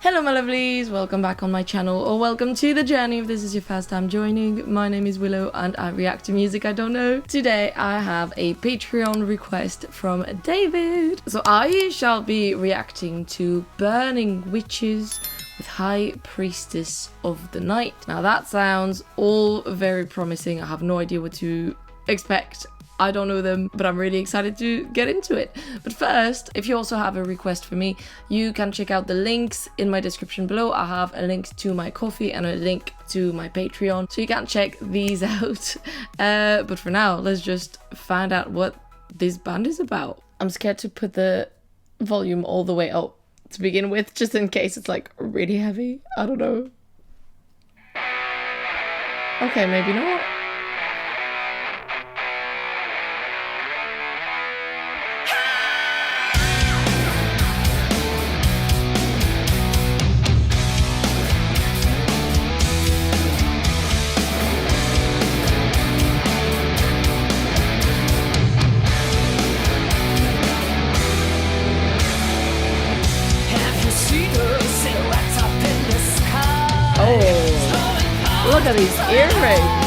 Hello my lovelies, welcome back on my channel, or welcome to the journey if this is your first time joining. My name is Willow and I react to music I don't know. Today I have a Patreon request from David. So I shall be reacting to Burning Witches with High Priestess of the Night. Now that sounds all very promising. I have no idea what to expect. I don't know them, but I'm really excited to get into it. But first, if you also have a request for me, you can check out the links in my description below. I have a link to my Ko-fi and a link to my Patreon, so you can check these out. But for now, let's just find out what this band is about. I'm scared to put the volume all the way up to begin with, just in case it's like really heavy. I don't know. Okay, maybe not. Oh, look at these earrings.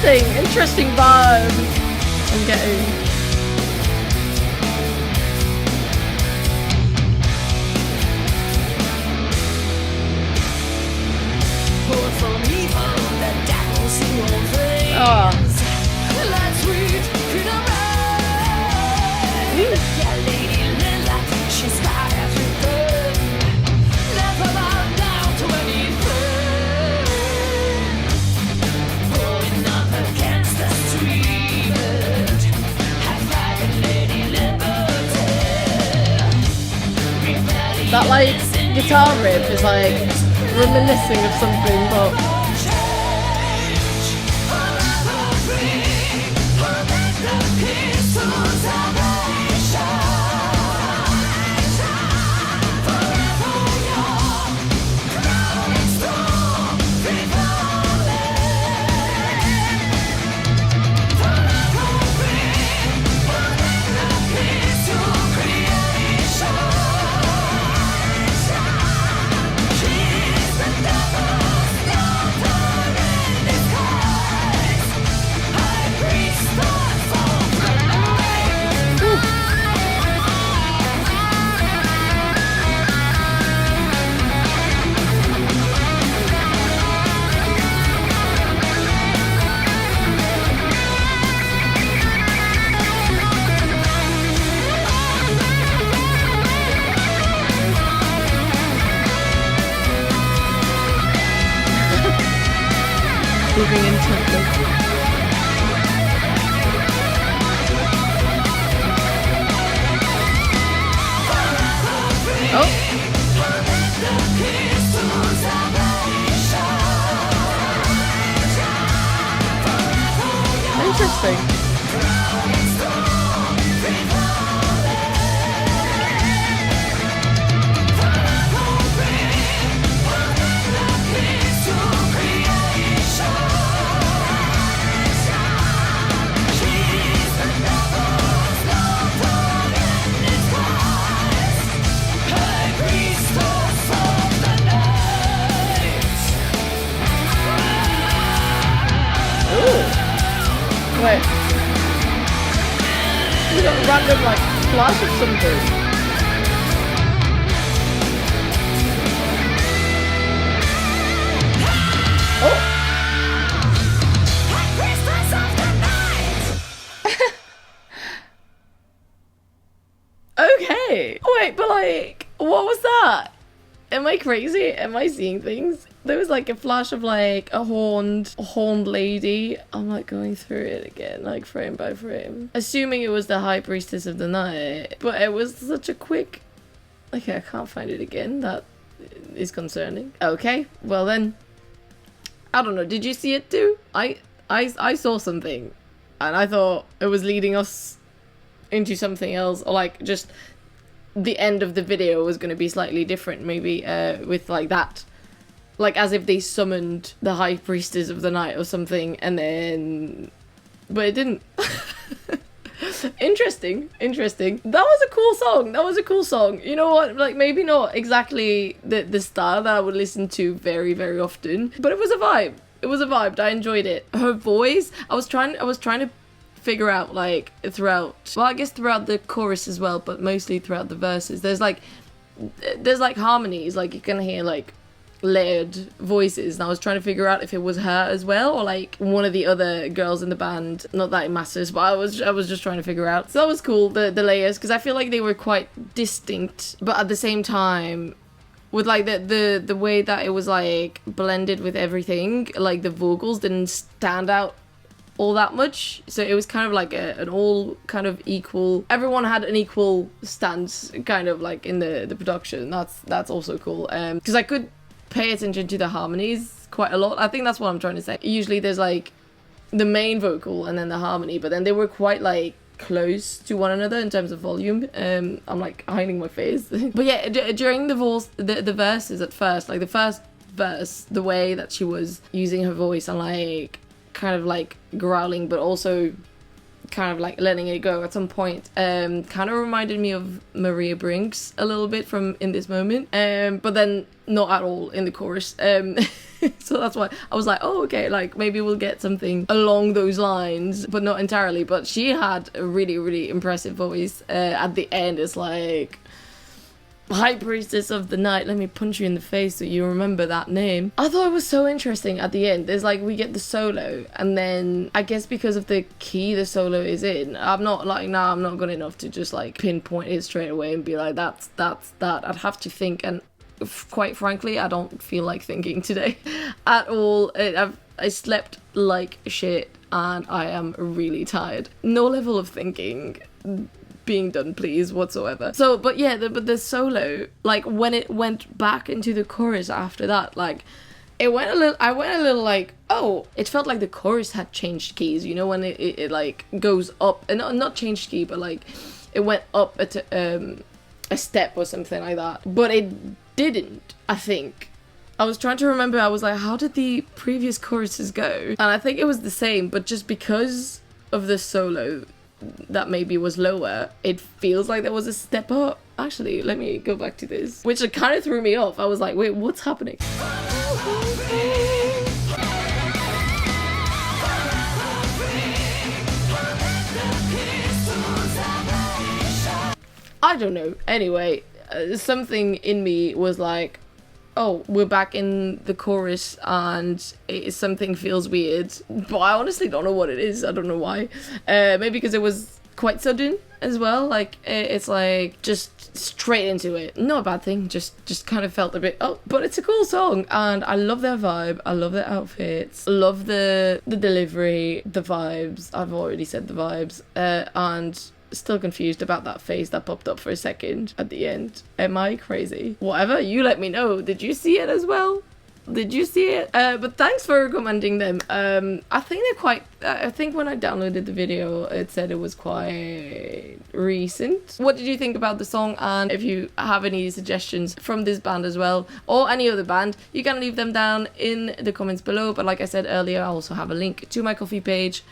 Okay. Interesting vibe I'm getting. Oh. That like guitar riff is like reminiscing of something, but moving intently. Oh! Interesting. Wait. just a random like flash of something. Oh! Okay. Wait, but like, what was that? Am I crazy? Am I seeing things? There was like a flash of like a horned lady. I'm like going through it again, like frame by frame. Assuming it was the High Priestess of the Night. But it was such a quick... Okay, I can't find it again. That is concerning. Okay, well then. I don't know. Did you see it too? I saw something. And I thought it was leading us into something else. Or like just... the end of the video was going to be slightly different, maybe with like that, like as if they summoned the High Priestess of the Night or something, and then but it didn't. Interesting. That was a cool song. You know what, like maybe not exactly the style that I would listen to very, very often, but it was a vibe. I enjoyed it. Her voice, I was trying to figure out like throughout, well I guess throughout the chorus as well, but mostly throughout the verses, there's like harmonies, like you can hear like layered voices, and I was trying to figure out if it was her as well or like one of the other girls in the band. Not that it matters, but I was just trying to figure out. So that was cool, the layers, because I feel like they were quite distinct, but at the same time with like the way that it was like blended with everything, like the vocals didn't stand out all that much, so it was kind of like an all kind of equal, everyone had an equal stance kind of like in the production. That's also cool, because I could pay attention to the harmonies quite a lot. I think that's what I'm trying to say. Usually there's like the main vocal and then the harmony, but then they were quite like close to one another in terms of volume. I'm like hiding my face. But yeah, during the verses at first, like the first verse, the way that she was using her voice and like kind of like growling, but also kind of like letting it go at some point, kind of reminded me of Maria Brinks a little bit from In This Moment, but then not at all in the chorus. So that's why I was like, oh okay, like maybe we'll get something along those lines, but not entirely. But she had a really, really impressive voice. At the end it's like, High Priestess of the Night, let me punch you in the face so you remember that name. I thought it was so interesting at the end. There's like, we get the solo, and then I guess because of the key the solo is in, I'm not like, nah, I'm not good enough to just like pinpoint it straight away and be like, that's that. I'd have to think, and quite frankly, I don't feel like thinking today at all. I slept like shit and I am really tired. No level of thinking being done, please, whatsoever. So, but yeah, but the solo, like when it went back into the chorus after that, like I went a little like, oh, it felt like the chorus had changed keys, you know, when it like goes up, and not changed key, but like it went up at a step or something like that, but it didn't. I think I was trying to remember, I was like, how did the previous choruses go? And I think it was the same, but just because of the solo that maybe was lower, it feels like there was a step up. Actually, let me go back to this, which kind of threw me off. I was like, wait, what's happening? I don't know. Anyway, something in me was like, oh, we're back in the chorus and something feels weird, but I honestly don't know what it is. I don't know why. Maybe because it was quite sudden as well. Like it's like just straight into it. Not a bad thing. Just kind of felt a bit, oh, but it's a cool song and I love their vibe. I love their outfits. Love the delivery, the vibes. I've already said the vibes. And still confused about that face that popped up for a second at the end. Am I crazy? Whatever, you let me know. Did you see it as well? Did you see it? But thanks for recommending them. I think they're quite, I think when I downloaded the video it said it was quite recent. What did you think about the song? And if you have any suggestions from this band as well, or any other band, you can leave them down in the comments below. But like I said earlier, I also have a link to my Ko-fi page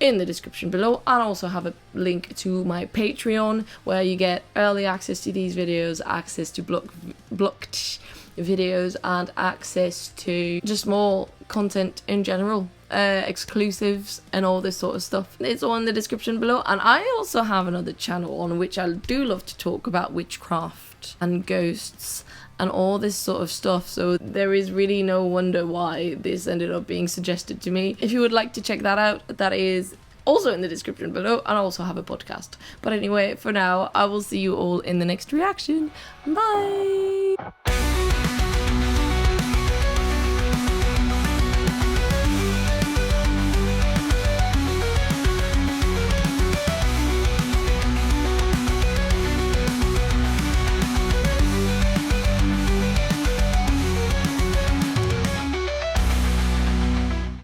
in the description below, and I also have a link to my Patreon where you get early access to these videos, access to blocked videos, and access to just more content in general. exclusives and all this sort of stuff. It's all in the description below. And I also have another channel on which I do love to talk about witchcraft and ghosts and all this sort of stuff, so there is really no wonder why this ended up being suggested to me. If you would like to check that out, that is also in the description below, and I also have a podcast. But anyway, for now, I will see you all in the next reaction. Bye!